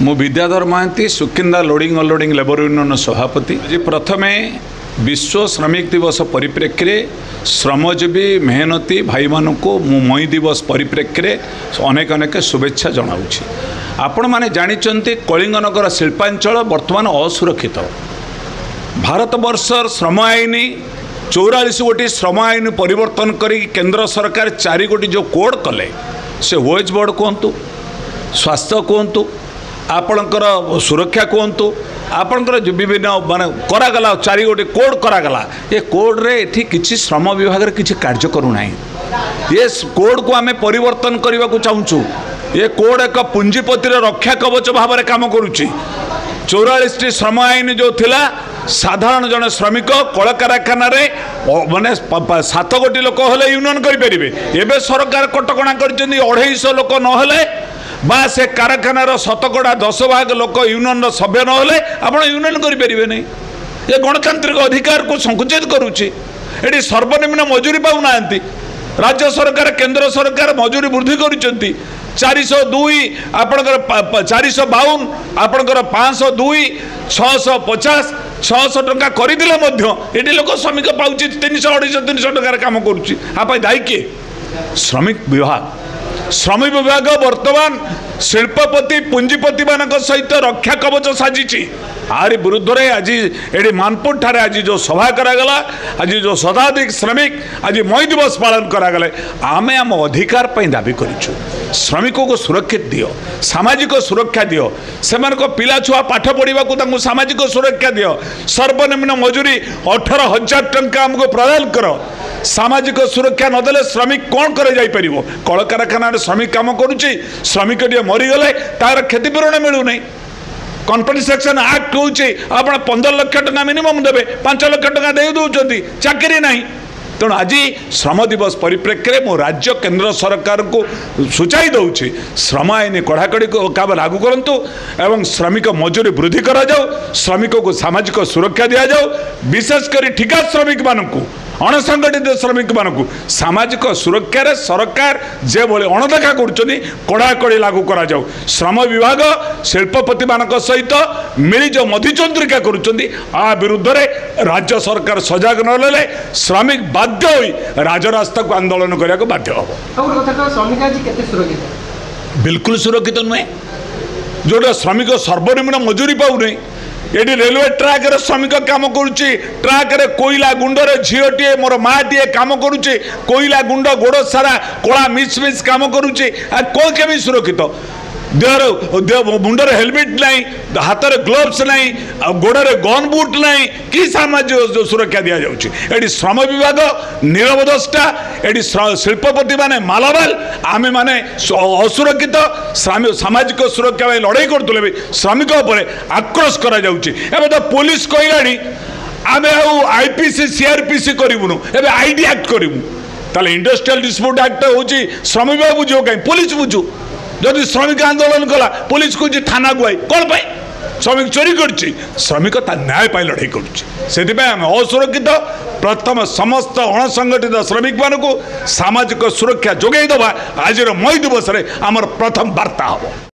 मु Vidyadhar Mahanti Sukinda loading unloading labour union सभापति आज प्रथमे विश्व श्रमिक दिवस परिप्रेक्षी में श्रमजीवी मेहनती भाई मानक मई दिवस परिप्रेक्षी अनेक अनेक शुभेच्छा जनाऊँगी। आपण मैंने जानते कलिंगनगर शिल्पांचल बर्तमान असुरक्षित। भारत वर्षर श्रम आईन 44 गोटी श्रम आईन परिवर्तन करी केंद्र सरकार 4 गोटी जो कोड कले से वेज बोर्ड कहतु, स्वास्थ्य कहतु, आपणकर सुरक्षा कहतु, आपणकर जो विभिन्न माने करागला 4 गोटी कोड करागला। ये कोड रे एठी किछि श्रम विभाग रे किछि कार्य करू नाही। ये कोड को आमे परिवर्तन करबा को चाहूछु। ये कोड एक पुंजीपति रक्षा कवच भाव में काम करुच्ची। 44 श्रम आईन जो थिला साधारण जन श्रमिक कल कारखाना माने 7 गोटी लोक हेले यूनियन करें। एवं सरकार कटकणा कर 250 लोक नहेले बा से कारखानार 10 भाग लोक यूनियन सभ्य नहेले आप यूनियन करें नहीं। ये गणतांत्रिक अधिकार को संकुचित करुच्ची। ये सर्वनिम्न मजूरी पाऊना। राज्य सरकार केंद्र सरकार मजूरी वृद्धि कर 402 आपणकर 452 आपणकर 502 650 600 टंका करदिले मध्य एटी लोक श्रमिक पाउची 300 250 300 टंका काम करूची। आप दायी किए? श्रमिक विभाग। श्रमिक विभाग वर्तमान शिल्पपति पुंजीपति मान सहित रक्षा कवच साजिची। आरी विरुद्ध रे आज ये मानपुर ठारे आज जो सभा करागला, आज जो शताधिक श्रमिक आज मई दिवस पालन करागले, आमे आम अधिकार पर दाबी करिछु। श्रमिकों को सुरक्षित दियो, सामाजिक सुरक्षा दियो, सेमान को पिला छुआ पाठ पढ़ा को सामाजिक सुरक्षा दियो। सर्वनिम्न मजूरी 18,000 टंका हमको प्रदान करो। सामाजिक सुरक्षा नदेले श्रमिक कौन करे जाई परिबो? कल कारखाना श्रमिक काम करुच्ची, श्रमिक टे मरीगले तार क्षतिपूरण मिलूना। कम्पनसेशन एक्ट हूँ आप 15 लाख टंका मिनिमम देवे, 5 लाख टंका दे दौरान चाकरी ना। तेणु आज श्रम दिवस परिप्रेक्षी में मो राज्य केंद्र सरकार को सूचाई दूसरी श्रम आईन कड़ाकड़ी काम लागू करूँ एवं श्रमिक मजूरी वृद्धि करा जाओ, श्रमिकों को सामाजिक सुरक्षा दि जाओ। विशेषकर ठिका श्रमिक मानक अणसंगठित श्रमिक मानक सामाजिक सुरक्षा सरकार जे भली अणदेखा कड़ाकड़ी लागू करा जाओ। श्रम विभाग शिल्पपति मान सहित मिली जो मधुचंद्रिका करुँच विरुद्ध रे राज्य सरकार सजग नले श्रमिक बाध्य होई राजरास्ता को आंदोलन करने को बाध्य हम। बिल्कुल सुरक्षित नुहे। जोटा श्रमिक सर्वनिम्न मजूरी पाऊनी। ये रेलवे ट्रैक रे श्रमिक काम करुच्ची। ट्रैक रे कोईला गुंड रे झीटे मोर माँ टे काम करुच्ची। कोईला गुंड गोड़ सारा कला मिस मिस काम करुच्ची। कौ केमी सुरक्षित? देहर मुंडर हेलमेट नहीं, हाथ में ग्लोव्स नहीं, गोड़े गन बुट नहीं, कि सामाजिक सुरक्षा दि जाऊँगी। श्रम विभाग निरवदष्टा, ये शिल्पपति माने मालामाल, आमे माने असुरक्षित। सामाजिक सुरक्षा लड़ाई करुले श्रमिक आक्रोश करा तो पुलिस कहलानी आमे आईपीसी सीआरपीसी करूँ, एवं आईडी एक्ट करूँ। ताले इंडस्ट्रियल डिस्प्यूट एक्ट हूँ श्रम विभाग बुझो कहीं पुलिस बुझू। जदि श्रमिक आंदोलन कला पुलिस को थाना गुआई कौन पाई? श्रमिक चोरी करुच्ची, श्रमिक न्याय पाई लड़ाई करुच्ची। आम असुरक्षित। प्रथम समस्त अणसंगठित श्रमिक मान को सामाजिक सुरक्षा जोगाई दबा आज मई दिवस आमर प्रथम वार्ता हम।